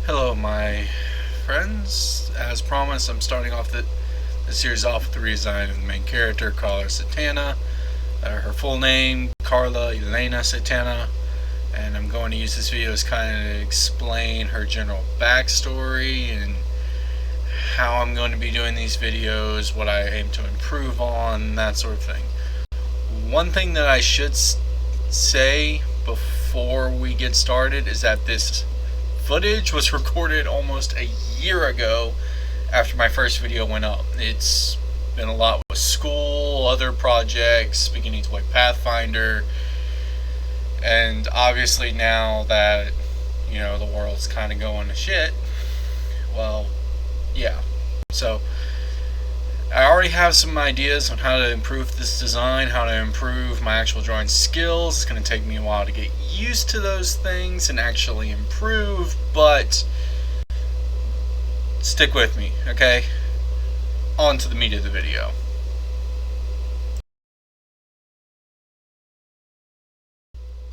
Hello, my friends. As promised, I'm starting off the series off with the redesign of the main character, Carla Satana. Her full name, Carla Elena Satana. And I'm going to use this video as kind of explain her general backstory and how I'm going to be doing these videos, what I aim to improve on, that sort of thing. One thing that I should say before we get started is that this footage was recorded almost a year ago after my first video went up. It's been a lot with school, other projects, beginning to play Pathfinder, and obviously now that, the world's kind of going to shit, well, yeah. So, I already have some ideas on how to improve this design, how to improve my actual drawing skills. It's going to take me a while to get used to those things and actually improve, but stick with me, okay? On to the meat of the video.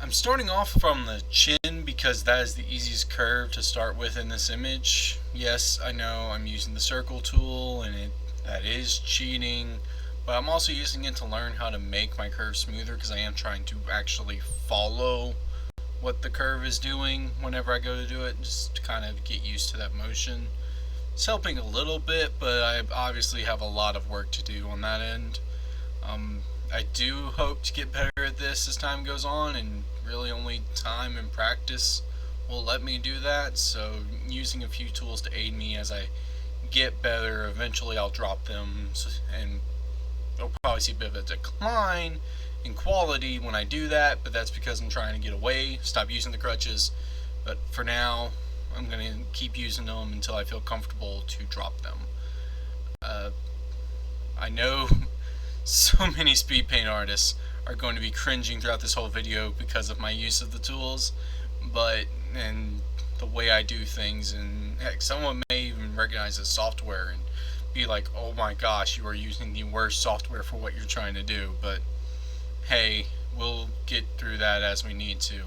I'm starting off from the chin because that is the easiest curve to start with in this image. Yes, I know I'm using the circle tool and that is cheating, but I'm also using it to learn how to make my curve smoother because I am trying to actually follow what the curve is doing whenever I go to do it, just to kind of get used to that motion. It's helping a little bit, but I obviously have a lot of work to do on that end. I do hope to get better at this as time goes on, and really only time and practice will let me do that, so using a few tools to aid me as I get better, eventually I'll drop them, and you'll probably see a bit of a decline in quality when I do that, but that's because I'm trying to get away, stop using the crutches. But for now, I'm going to keep using them until I feel comfortable to drop them. I know so many speed paint artists are going to be cringing throughout this whole video because of my use of the tools, and the way I do things, and heck, someone may even recognize the software and be like, oh my gosh, you are using the worst software for what you're trying to do, but hey, we'll get through that as we need to.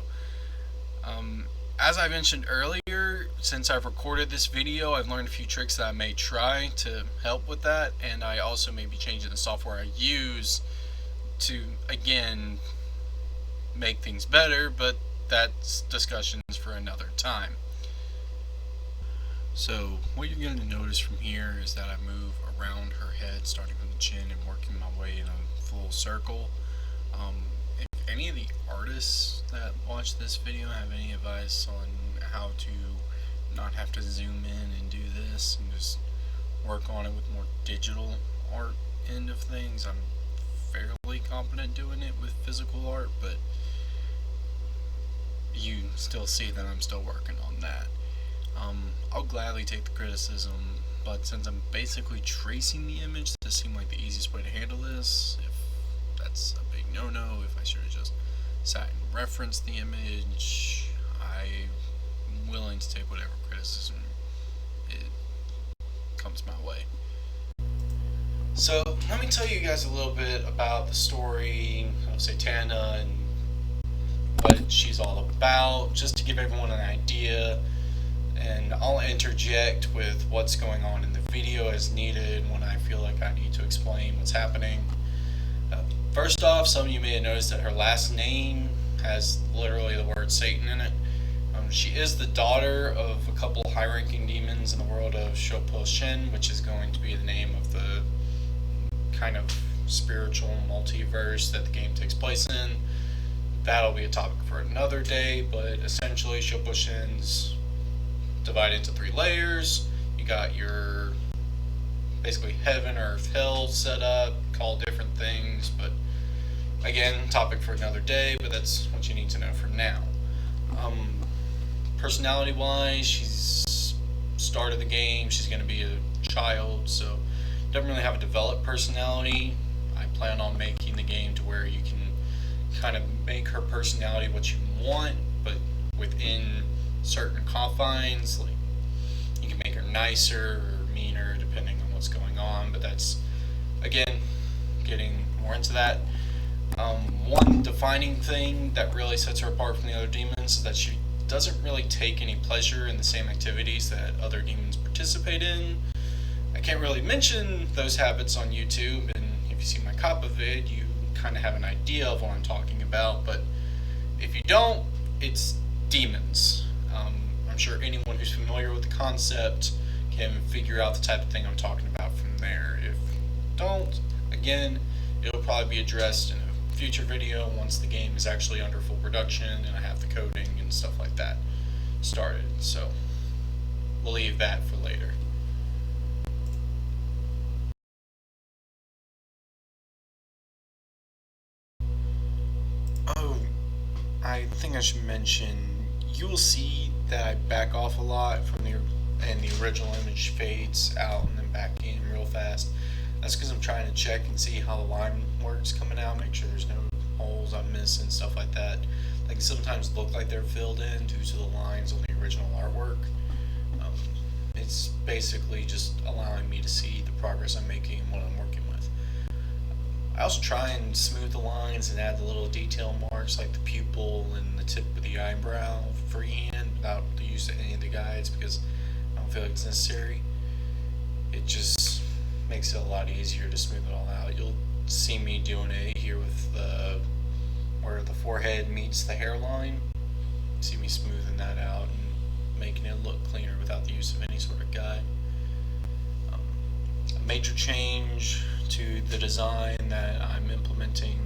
As I mentioned earlier, since I've recorded this video, I've learned a few tricks that I may try to help with that, and I also may be changing the software I use to, again, make things better, but that's discussions for another time. So what you're going to notice from here is that I move around her head, starting from the chin and working my way in a full circle. If any of the artists that watch this video have any advice on how to not have to zoom in and do this and just work on it with more digital art end of things, I'm fairly competent doing it with physical art, but you still see that I'm still working on that. I'll gladly take the criticism, but since I'm basically tracing the image, this seemed like the easiest way to handle this. If that's a big no-no, if I should have just sat and referenced the image, I'm willing to take whatever criticism it comes my way. So let me tell you guys a little bit about the story of Satana and what she's all about, just to give everyone an idea, and I'll interject with what's going on in the video as needed when I feel like I need to explain what's happening. First off, some of you may have noticed that her last name has literally the word Satan in it. She is the daughter of a couple high-ranking demons in the world of Shen, which is going to be the name of the kind of spiritual multiverse that the game takes place in. That'll be a topic for another day, but essentially Shen's divided into 3 layers. You got your basically heaven, earth, hell set up, call different things, but again, topic for another day, but that's what you need to know for now. Personality wise, she's started the game, she's going to be a child, so doesn't really have a developed personality. I plan on making the game to where you can kind of make her personality what you want, but within certain confines. Like, you can make her nicer or meaner depending on what's going on, but that's, again, getting more into that. One defining thing that really sets her apart from the other demons is that she doesn't really take any pleasure in the same activities that other demons participate in. I can't really mention those habits on YouTube, and if you see my copy vid, you kind of have an idea of what I'm talking about, but if you don't, it's demons. I'm sure anyone who's familiar with the concept can figure out the type of thing I'm talking about from there. If you don't, again, it'll probably be addressed in a future video once the game is actually under full production and I have the coding and stuff like that started. So we'll leave that for later. Oh, I think I should mention, you will see that I back off a lot from and the original image fades out and then back in real fast. That's because I'm trying to check and see how the line works coming out, make sure there's no holes I'm missing, stuff like that. Like, sometimes look like they're filled in due to the lines on the original artwork. It's basically just allowing me to see the progress I'm making and what I'm working with. I also try and smooth the lines and add the little detail marks like the pupil and the tip of the eyebrow freehand without the use of any of the guides, because I don't feel like it's necessary. It just makes it a lot easier to smooth it all out. You'll see me doing it here with where the forehead meets the hairline. See me smoothing that out and making it look cleaner without the use of any sort of guide. A major change to the design that I'm implementing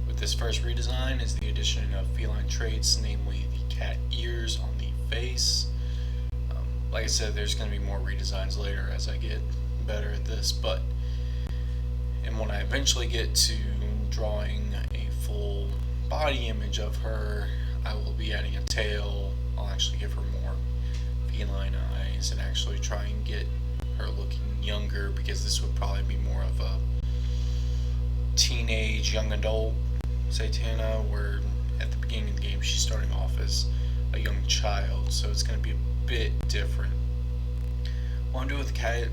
with this first redesign is the addition of feline traits, namely the cat ears on the face. Like I said, there's going to be more redesigns later as I get better at this, and when I eventually get to drawing a full body image of her, I will be adding a tail. I'll actually give her more feline eyes and actually try and get her looking younger, because this would probably be more of a teenage, young adult Satana, where at the beginning of the game she's starting off as a young child, so it's going to be a bit different. What I'm doing with the cat,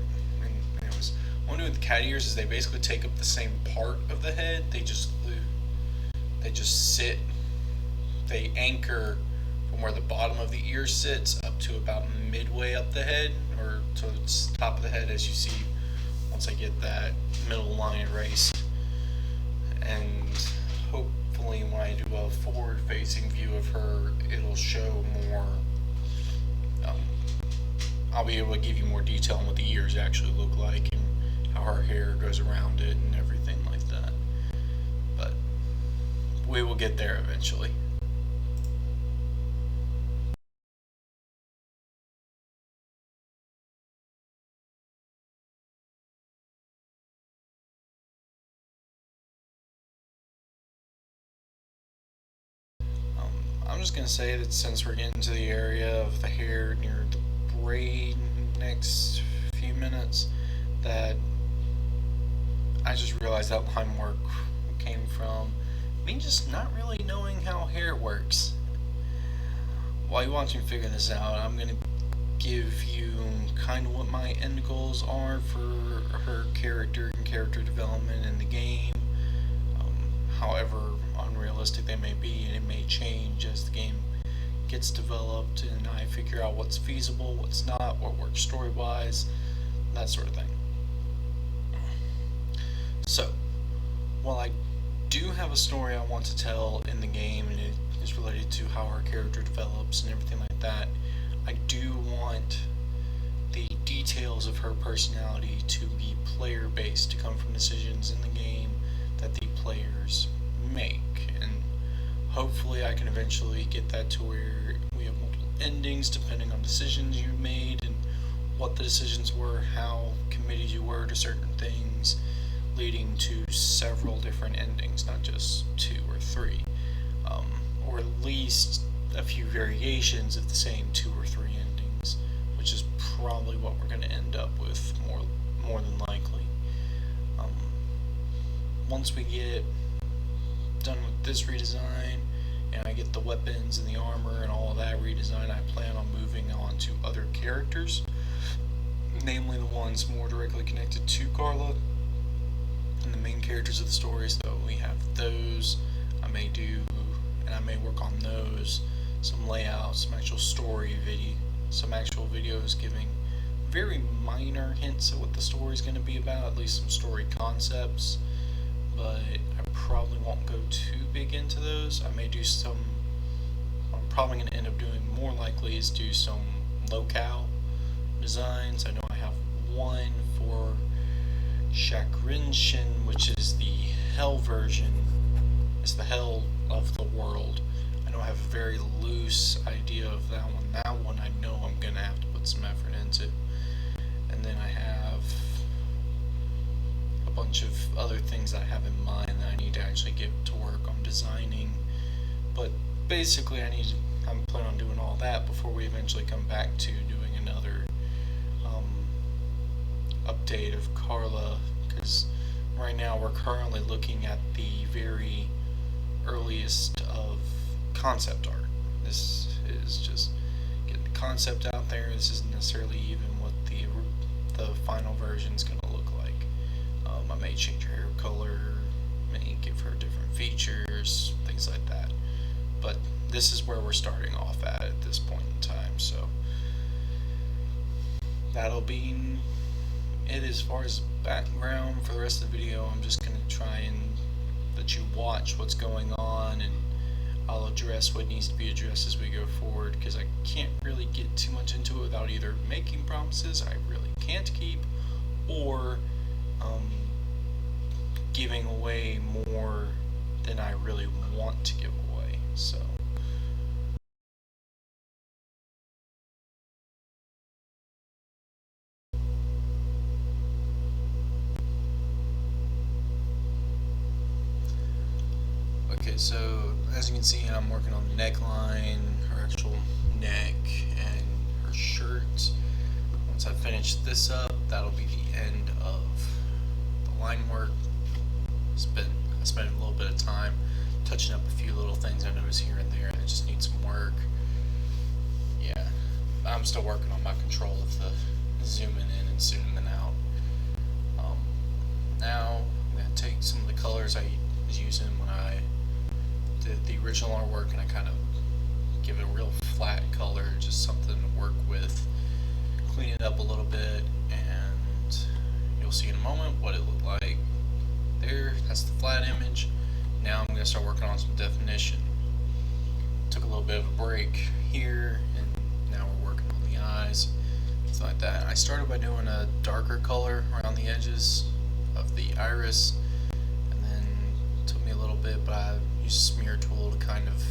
what I'm doing with the cat ears is they basically take up the same part of the head. They just sit, they anchor from where the bottom of the ear sits up to about midway up the head, or to the top of the head, as you see once I get that middle line erased. And hopefully when I do a forward facing view of her, it'll show more, I'll be able to give you more detail on what the ears actually look like and how her hair goes around it and everything like that. But we will get there eventually. I'm just going to say that since we're getting to the area of the hair near the braid next few minutes, that I just realized that line work came from me just not really knowing how hair works. While you watch me figure this out, I'm going to give you kind of what my end goals are for her character and character development in the game. However unrealistic they may be, and it may change as the game gets developed and I figure out what's feasible, what's not, what works story-wise, that sort of thing. So, while I do have a story I want to tell in the game, and it is related to how our character develops and everything like that, I do want the details of her personality to be player-based, to come from decisions in the game that the players make, and hopefully I can eventually get that to where we have multiple endings depending on decisions you made and what the decisions were, how committed you were to certain things, leading to several different endings, not just 2 or 3, or at least a few variations of the same 2 or 3 endings, which is probably what we're going to end up with more than likely. Once we get done with this redesign and I get the weapons and the armor and all of that redesign, I plan on moving on to other characters, namely the ones more directly connected to Carla and the main characters of the story. So we have those I may do, and I may work on those some layouts, some actual story video, some actual videos giving very minor hints at what the story is going to be about, at least some story concepts. But I probably won't go too big into those. I may do some. I'm probably going to end up doing more likely is do some locale designs. I know I have one for Chagrinshin, which is the hell version. It's the hell of the world. I know I have a very loose idea of that one. That one I know I'm going to have to put some effort into. And then I have a bunch of other things that I have in mind that I need to actually get to work on designing. But basically I'm planning on doing all that before we eventually come back to doing another update of Carla, because right now we're currently looking at the very earliest of concept art. This is just getting the concept out there. This isn't necessarily even what the final version is going to look like. I may change her hair color, may give her different features, things like that. But this is where we're starting off at this point in time. So that'll be it as far as background. For the rest of the video, I'm just going to try and let you watch what's going on, and I'll address what needs to be addressed as we go forward, because I can't really get too much into it without either making promises I really can't keep, or giving away more than I really want to give away. So okay, so as you can see, I'm working on the neckline, her actual neck, and her shirt. Once I finish this up, that'll be the end of the line work. I spent a little bit of time touching up a few little things I noticed here and there that just need some work. Yeah, I'm still working on my control of the zooming in and zooming out. Now I'm going to take some of the colors I was using when I did the original artwork, and I kind of give it a real flat color, just something to work with, clean it up a little bit, and you'll see in a moment what it looked like. There, that's the flat image. Now I'm going to start working on some definition. Took a little bit of a break here, and now we're working on the eyes, things like that. I started by doing a darker color around the edges of the iris, and then it took me a little bit, but I used a smear tool to kind of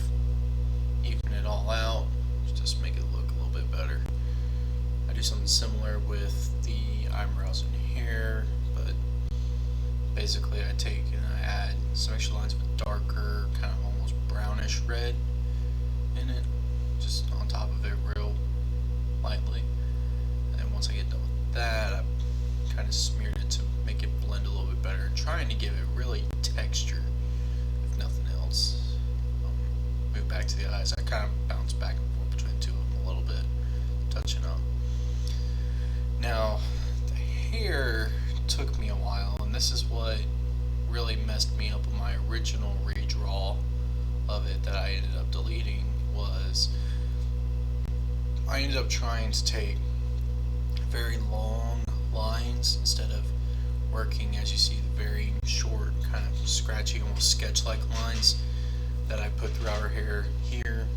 even it all out, just make it look a little bit better. I do something similar with the eyebrows and hair, but basically I take and I add some extra lines with darker, kind of almost brownish red in it, just on top of it real lightly. And then once I get done with that, I kind of smeared it to make it blend a little bit better, trying to give it really texture, if nothing else. Move back to the eyes. I kind of bounce back and forth between the two of them a little bit, touching up. Now, the hair took me a while, and this is what really messed me up with my original redraw of it that I ended up deleting. Was I ended up trying to take very long lines instead of working, as you see, the very short, kind of scratchy, almost sketch-like lines that I put throughout her hair here.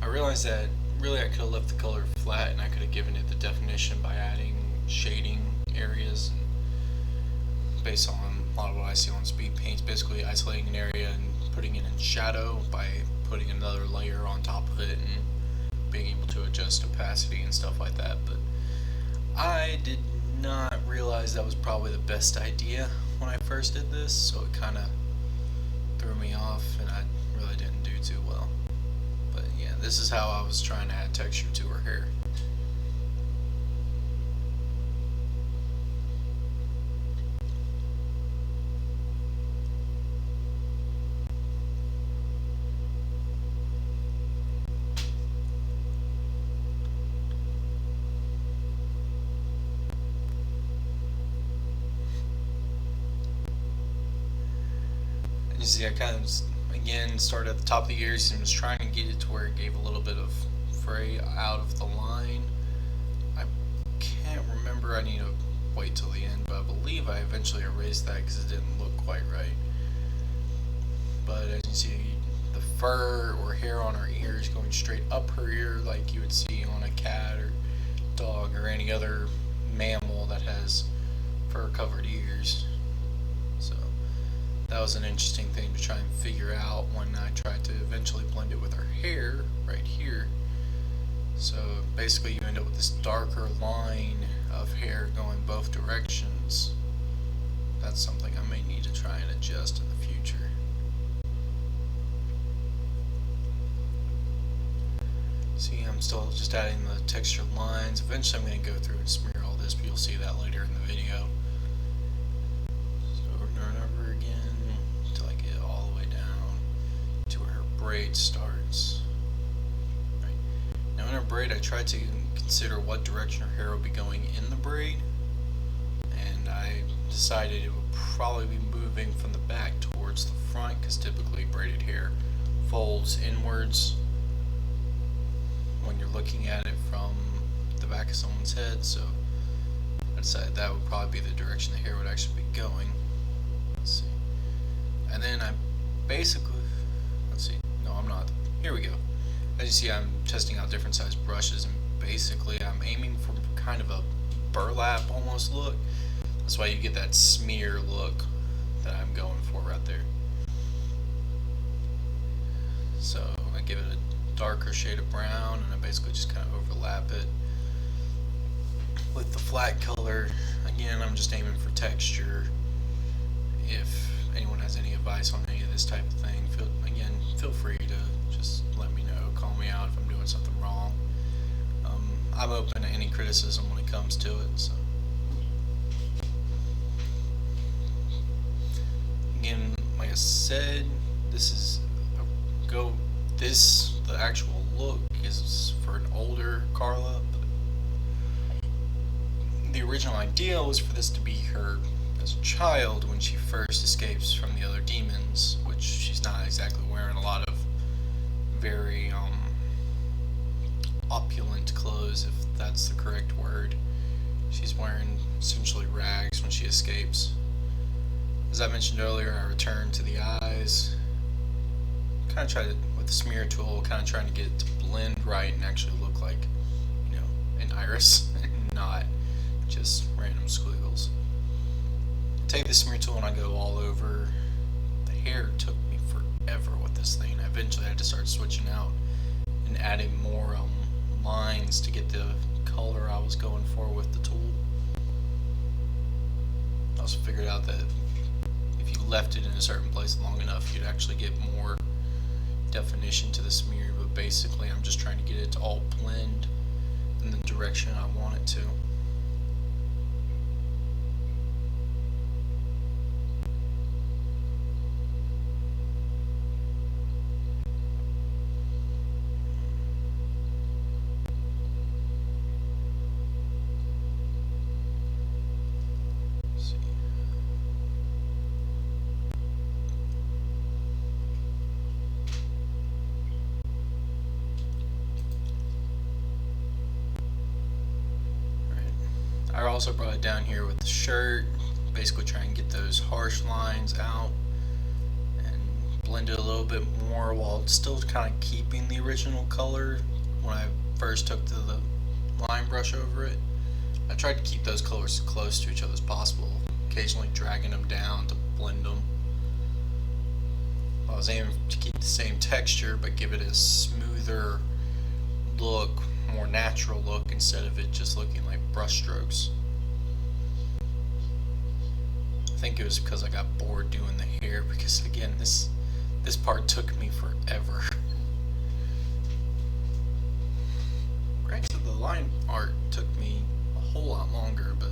I realized that really I could have left the color flat, and I could have given it the definition by adding shading areas, and based on a lot of what I see on speed paints, basically isolating an area and putting it in shadow by putting another layer on top of it and being able to adjust opacity and stuff like that. But I did not realize that was probably the best idea when I first did this, so it kind of threw me off, and I really didn't do too well. But yeah, this is how I was trying to add texture to her hair. You see, I kind of again, started at the top of the ears and was trying to get it to where it gave a little bit of fray out of the line. I can't remember, I need to wait till the end, but I believe I eventually erased that because it didn't look quite right. But as you see, the fur or hair on her ear is going straight up her ear like you would see on a cat or dog or any other mammal that has fur covered ears. So that was an interesting thing to try and figure out when I tried to eventually blend it with her hair right here. So basically you end up with this darker line of hair going both directions. That's something I may need to try and adjust in the future. See, I'm still just adding the textured lines. Eventually I'm going to go through and smear all this, but you'll see that later in the video. So over and over again until I get all the way down to where her braid starts. Right. Now in her braid I tried to consider what direction her hair will be going in the braid, and I decided it would probably be moving from the back towards the front because typically braided hair folds inwards when you're looking at it from the back of someone's head, so I decided that would probably be the direction the hair would actually be going. Let's see. And then I basically, let's see, no I'm not, here we go. As you see, I'm testing out different size brushes, and basically I'm aiming for kind of a burlap almost look. That's why you get that smear look that I'm going for right there. So I give it a darker shade of brown, and I basically just kind of overlap it with the flat color. Again, I'm just aiming for texture. If anyone has any advice on any of this type of thing, feel free to just let me know, call me out if I'm doing something wrong. I'm open to any criticism when it comes to it. So again, like I said, the actual look is for an older Carla, but the original idea was for this to be her as a child when she first escapes from the other demons, which she's not exactly wearing a lot of very opulent clothes, if that's the correct word. She's wearing essentially rags when she escapes. As I mentioned earlier, I returned to the eyes. Kind of tried to, with the smear tool, kind of trying to get it to blend right and actually look like, an iris, and not just random squiggles. I take the smear tool and I go all over. The hair took me forever with this thing. I eventually had to start switching out and adding more lines to get the color I was going for with the tool. I also figured out that if you left it in a certain place long enough, you'd actually get more definition to the smear, but basically I'm just trying to get it to all blend in the direction I want it to. I also brought it down here with the shirt, basically try and get those harsh lines out and blend it a little bit more while still kind of keeping the original color. When I first took the line brush over it, I tried to keep those colors as close to each other as possible, occasionally dragging them down to blend them. I was aiming to keep the same texture but give it a smoother look, more natural look, instead of it just looking like brush strokes. I think it was because I got bored doing the hair, because again this part took me forever. Granted, the line art took me a whole lot longer, but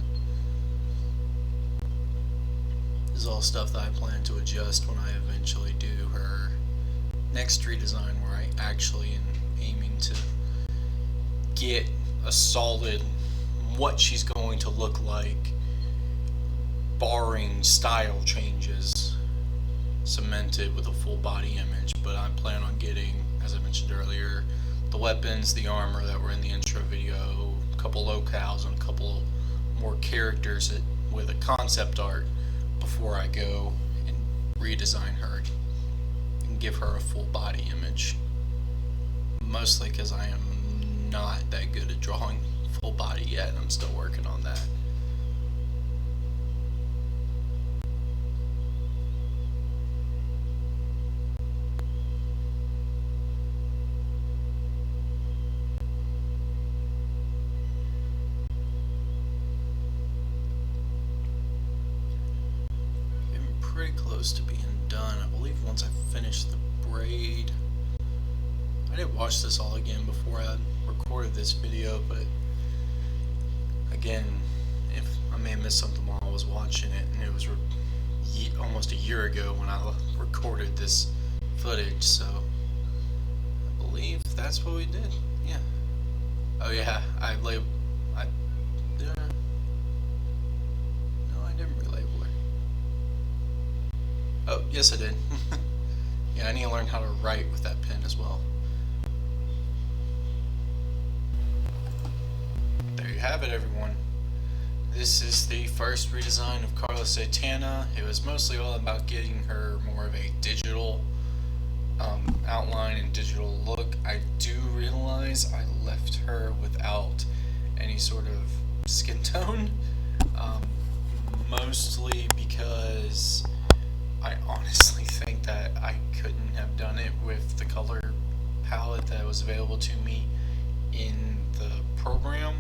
this is all stuff that I plan to adjust when I eventually do her next redesign, where I actually am aiming to get a solid what she's going to look like, barring style changes. cemented with a full body image, but I plan on getting, as I mentioned earlier, the weapons, the armor that were in the intro video, a couple locales, and a couple more characters with a concept art before I go and redesign her and give her a full body image. Mostly because I am not that good at drawing full body yet, and I'm still working on that. Pretty close to being done. I believe once I finish the braid. I did watch this all again before I recorded this video, but again, if I may have missed something while I was watching it, and it was almost a year ago when I recorded this footage, so I believe that's what we did. Yeah. Oh yeah, I did. No, I didn't relabel her. Oh, yes I did. Yeah, I need to learn how to write with that pen as well. There you have it, everyone. This is the first redesign of Carla Satana. It was mostly all about getting her more of a digital outline and digital look. I do realize I left her without any sort of skin tone, mostly because I honestly think that I couldn't have done it with the color palette that was available to me in the program.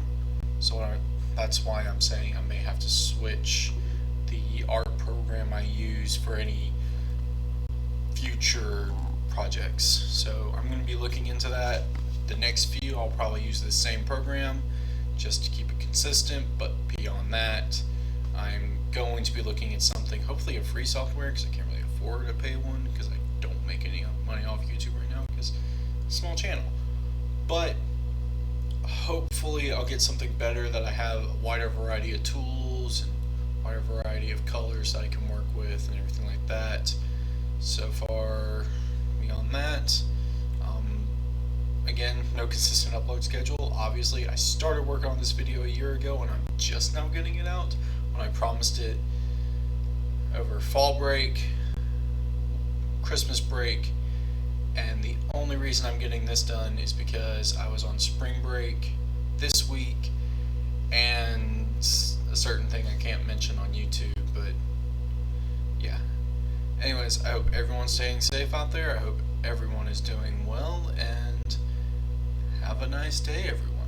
So that's why I'm saying I may have to switch the art program I use for any future projects. So I'm going to be looking into that. The next few I'll probably use the same program just to keep it consistent, but beyond that I'm going to be looking at something, hopefully a free software, because I can't really afford to pay one because I don't make any money off YouTube right now because it's a small channel. But hopefully I'll get something better that I have a wider variety of tools and wider variety of colors that I can work with and everything like that. So far, beyond that, again, no consistent upload schedule. Obviously, I started working on this video a year ago and I'm just now getting it out when I promised it over fall break, Christmas break, and the only reason I'm getting this done is because I was on spring break this week and a certain thing I can't mention on YouTube, but yeah. Anyways, I hope everyone's staying safe out there. I hope everyone is doing well, and have a nice day, everyone.